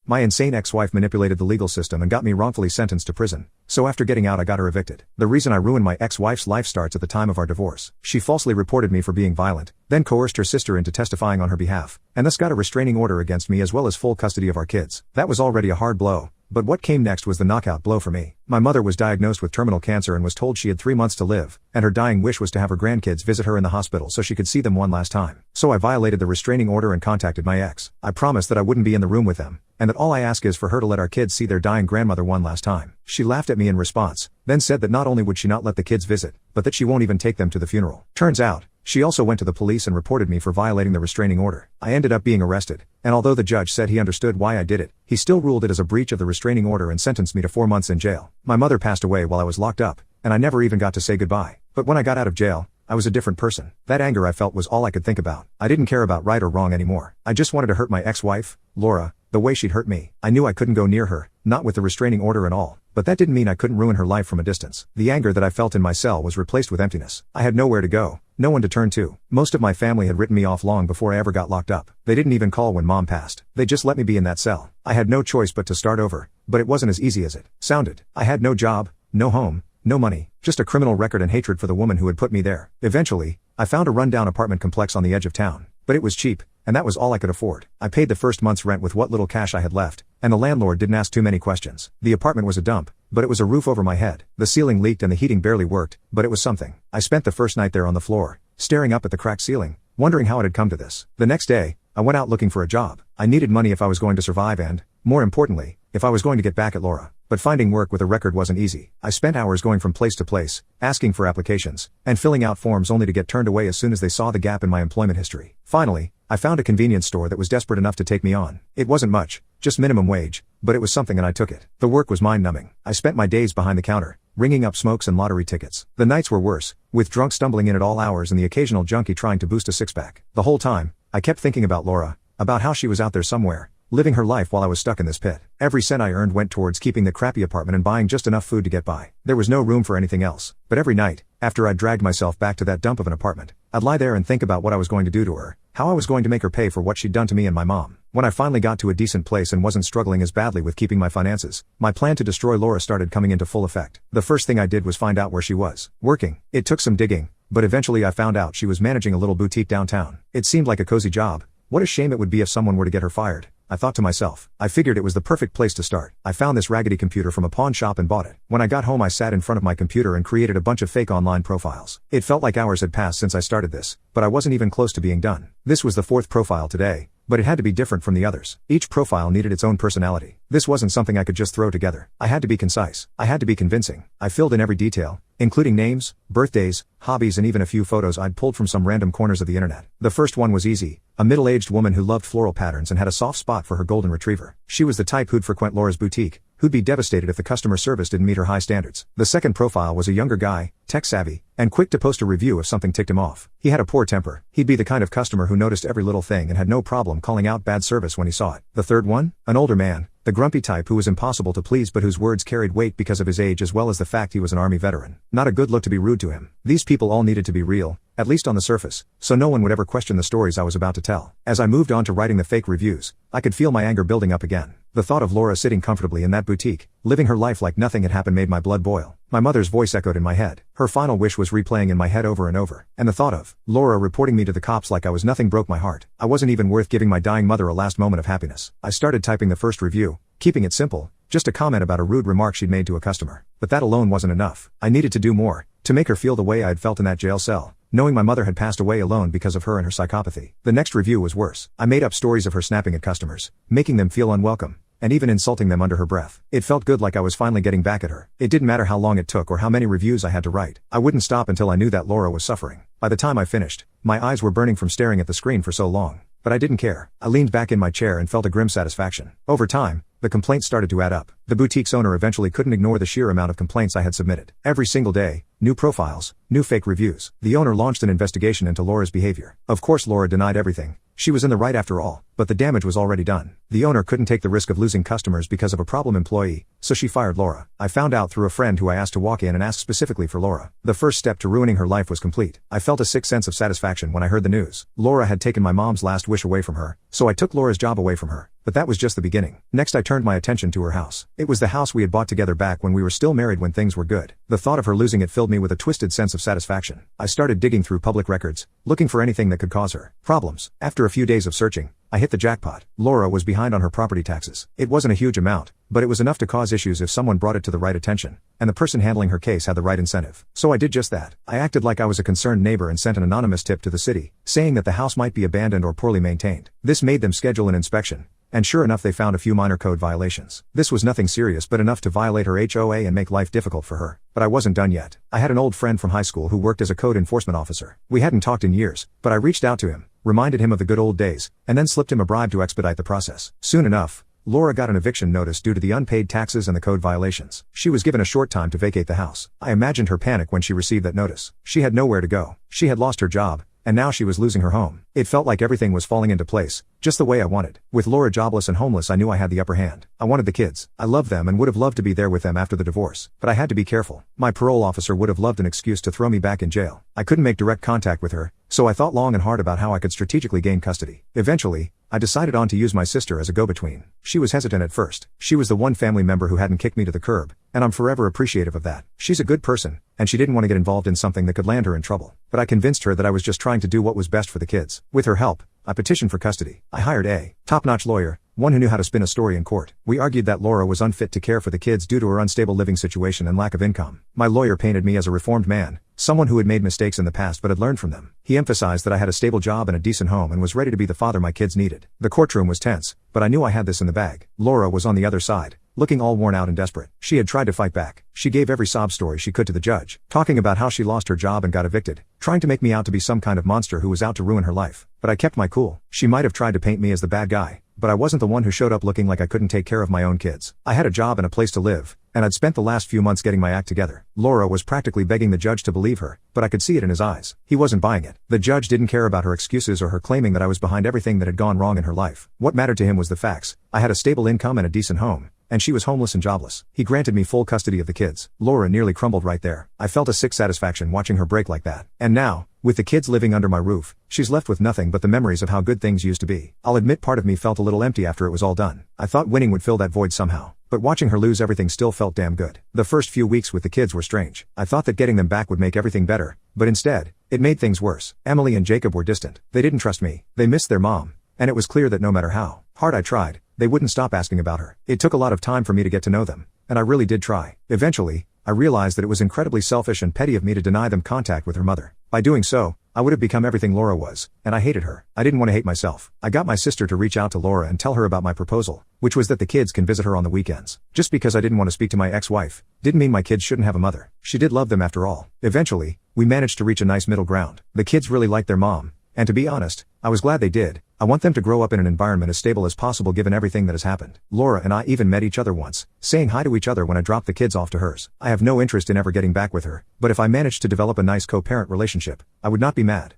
My insane ex-wife manipulated the legal system and got me wrongfully sentenced to prison. So after getting out I got her evicted. The reason I ruined my ex-wife's life starts at the time of our divorce. She falsely reported me for being violent, then coerced her sister into testifying on her behalf, and thus got a restraining order against me as well as full custody of our kids. That was already a hard blow. But what came next was the knockout blow for me. My mother was diagnosed with terminal cancer and was told she had 3 months to live, and her dying wish was to have her grandkids visit her in the hospital so she could see them one last time. So I violated the restraining order and contacted my ex. I promised that I wouldn't be in the room with them, and that all I ask is for her to let our kids see their dying grandmother one last time. She laughed at me in response, then said that not only would she not let the kids visit, but that she won't even take them to the funeral. Turns out, she also went to the police and reported me for violating the restraining order. I ended up being arrested, and although the judge said he understood why I did it, he still ruled it as a breach of the restraining order and sentenced me to 4 months in jail. My mother passed away while I was locked up, and I never even got to say goodbye. But when I got out of jail, I was a different person. That anger I felt was all I could think about. I didn't care about right or wrong anymore. I just wanted to hurt my ex-wife, Laura, the way she'd hurt me. I knew I couldn't go near her, not with the restraining order and all. But that didn't mean I couldn't ruin her life from a distance. The anger that I felt in my cell was replaced with emptiness. I had nowhere to go, no one to turn to. Most of my family had written me off long before I ever got locked up. They didn't even call when Mom passed. They just let me be in that cell. I had no choice but to start over, but it wasn't as easy as it sounded. I had no job, no home, no money, just a criminal record and hatred for the woman who had put me there. Eventually, I found a rundown apartment complex on the edge of town, but it was cheap, and that was all I could afford. I paid the first month's rent with what little cash I had left, and the landlord didn't ask too many questions. The apartment was a dump, but it was a roof over my head. The ceiling leaked and the heating barely worked, but it was something. I spent the first night there on the floor, staring up at the cracked ceiling, wondering how it had come to this. The next day, I went out looking for a job. I needed money if I was going to survive and, more importantly, if I was going to get back at Laura. But finding work with a record wasn't easy. I spent hours going from place to place, asking for applications, and filling out forms only to get turned away as soon as they saw the gap in my employment history. Finally, I found a convenience store that was desperate enough to take me on. It wasn't much, just minimum wage, but it was something and I took it. The work was mind-numbing. I spent my days behind the counter, ringing up smokes and lottery tickets. The nights were worse, with drunks stumbling in at all hours and the occasional junkie trying to boost a six-pack. The whole time, I kept thinking about Laura, about how she was out there somewhere, living her life while I was stuck in this pit. Every cent I earned went towards keeping the crappy apartment and buying just enough food to get by. There was no room for anything else. But every night, after I'd dragged myself back to that dump of an apartment, I'd lie there and think about what I was going to do to her, how I was going to make her pay for what she'd done to me and my mom. When I finally got to a decent place and wasn't struggling as badly with keeping my finances, my plan to destroy Laura started coming into full effect. The first thing I did was find out where she was working. It took some digging, but eventually I found out she was managing a little boutique downtown. It seemed like a cozy job. What a shame it would be if someone were to get her fired, I thought to myself. I figured it was the perfect place to start. I found this raggedy computer from a pawn shop and bought it. When I got home I sat in front of my computer and created a bunch of fake online profiles. It felt like hours had passed since I started this, but I wasn't even close to being done. This was the 4th profile today, but it had to be different from the others. Each profile needed its own personality. This wasn't something I could just throw together. I had to be concise. I had to be convincing. I filled in every detail, including names, birthdays, hobbies and even a few photos I'd pulled from some random corners of the internet. The first one was easy. A middle-aged woman who loved floral patterns and had a soft spot for her golden retriever. She was the type who'd frequent Laura's boutique, who'd be devastated if the customer service didn't meet her high standards. The second profile was a younger guy, tech-savvy, and quick to post a review if something ticked him off. He had a poor temper. He'd be the kind of customer who noticed every little thing and had no problem calling out bad service when he saw it. The third one? An older man, the grumpy type who was impossible to please but whose words carried weight because of his age as well as the fact he was an army veteran. Not a good look to be rude to him. These people all needed to be real, at least on the surface, so no one would ever question the stories I was about to tell. As I moved on to writing the fake reviews, I could feel my anger building up again. The thought of Laura sitting comfortably in that boutique, living her life like nothing had happened made my blood boil. My mother's voice echoed in my head. Her final wish was replaying in my head over and over. And the thought of Laura reporting me to the cops like I was nothing broke my heart. I wasn't even worth giving my dying mother a last moment of happiness. I started typing the first review, keeping it simple, just a comment about a rude remark she'd made to a customer. But that alone wasn't enough. I needed to do more, to make her feel the way I had felt in that jail cell, knowing my mother had passed away alone because of her and her psychopathy. The next review was worse. I made up stories of her snapping at customers, making them feel unwelcome, and even insulting them under her breath. It felt good, like I was finally getting back at her. It didn't matter how long it took or how many reviews I had to write. I wouldn't stop until I knew that Laura was suffering. By the time I finished, my eyes were burning from staring at the screen for so long. But I didn't care. I leaned back in my chair and felt a grim satisfaction. Over time, the complaints started to add up. The boutique's owner eventually couldn't ignore the sheer amount of complaints I had submitted. Every single day, new profiles, new fake reviews. The owner launched an investigation into Laura's behavior. Of course Laura denied everything. She was in the right after all, but the damage was already done. The owner couldn't take the risk of losing customers because of a problem employee, so she fired Laura. I found out through a friend who I asked to walk in and ask specifically for Laura. The first step to ruining her life was complete. I felt a sick sense of satisfaction when I heard the news. Laura had taken my mom's last wish away from her, so I took Laura's job away from her. but that was just the beginning. Next I turned my attention to her house. It was the house we had bought together back when we were still married when things were good. The thought of her losing it filled me with a twisted sense of satisfaction. I started digging through public records, looking for anything that could cause her problems. After a few days of searching, I hit the jackpot. Laura was behind on her property taxes. It wasn't a huge amount, but it was enough to cause issues if someone brought it to the right attention, and the person handling her case had the right incentive. So I did just that. I acted like I was a concerned neighbor and sent an anonymous tip to the city, saying that the house might be abandoned or poorly maintained. This made them schedule an inspection, and sure enough they found a few minor code violations. This was nothing serious but enough to violate her HOA and make life difficult for her. But I wasn't done yet. I had an old friend from high school who worked as a code enforcement officer. We hadn't talked in years, but I reached out to him, reminded him of the good old days, and then slipped him a bribe to expedite the process. Soon enough, Laura got an eviction notice due to the unpaid taxes and the code violations. She was given a short time to vacate the house. I imagined her panic when she received that notice. She had nowhere to go. She had lost her job, and now she was losing her home. It felt like everything was falling into place, just the way I wanted. With Laura jobless and homeless, I knew I had the upper hand. I wanted the kids. I loved them and would have loved to be there with them after the divorce. But I had to be careful. My parole officer would have loved an excuse to throw me back in jail. I couldn't make direct contact with her, so I thought long and hard about how I could strategically gain custody. Eventually, I decided on to use my sister as a go-between. She was hesitant at first. She was the one family member who hadn't kicked me to the curb, and I'm forever appreciative of that. She's a good person, and she didn't want to get involved in something that could land her in trouble. But I convinced her that I was just trying to do what was best for the kids. With her help, I petitioned for custody. I hired a top-notch lawyer, one who knew how to spin a story in court. We argued that Laura was unfit to care for the kids due to her unstable living situation and lack of income. My lawyer painted me as a reformed man, someone who had made mistakes in the past but had learned from them. He emphasized that I had a stable job and a decent home and was ready to be the father my kids needed. The courtroom was tense, but I knew I had this in the bag. Laura was on the other side, looking all worn out and desperate. She had tried to fight back. She gave every sob story she could to the judge, talking about how she lost her job and got evicted, trying to make me out to be some kind of monster who was out to ruin her life. But I kept my cool. She might have tried to paint me as the bad guy, but I wasn't the one who showed up looking like I couldn't take care of my own kids. I had a job and a place to live, and I'd spent the last few months getting my act together. Laura was practically begging the judge to believe her, but I could see it in his eyes. He wasn't buying it. The judge didn't care about her excuses or her claiming that I was behind everything that had gone wrong in her life. What mattered to him was the facts. I had a stable income and a decent home, and she was homeless and jobless. He granted me full custody of the kids. Laura nearly crumbled right there. I felt a sick satisfaction watching her break like that. And now, with the kids living under my roof, she's left with nothing but the memories of how good things used to be. I'll admit part of me felt a little empty after it was all done. I thought winning would fill that void somehow, but watching her lose everything still felt damn good. The first few weeks with the kids were strange. I thought that getting them back would make everything better, but instead, it made things worse. Emily and Jacob were distant. They didn't trust me. They missed their mom, and it was clear that no matter how hard I tried, they wouldn't stop asking about her. It took a lot of time for me to get to know them, and I really did try. Eventually, I realized that it was incredibly selfish and petty of me to deny them contact with her mother. By doing so, I would have become everything Laura was, and I hated her. I didn't want to hate myself. I got my sister to reach out to Laura and tell her about my proposal, which was that the kids can visit her on the weekends. Just because I didn't want to speak to my ex-wife, didn't mean my kids shouldn't have a mother. She did love them after all. Eventually, we managed to reach a nice middle ground. The kids really liked their mom, and to be honest, I was glad they did. I want them to grow up in an environment as stable as possible given everything that has happened. Laura and I even met each other once, saying hi to each other when I dropped the kids off to hers. I have no interest in ever getting back with her, but if I managed to develop a nice co-parent relationship, I would not be mad.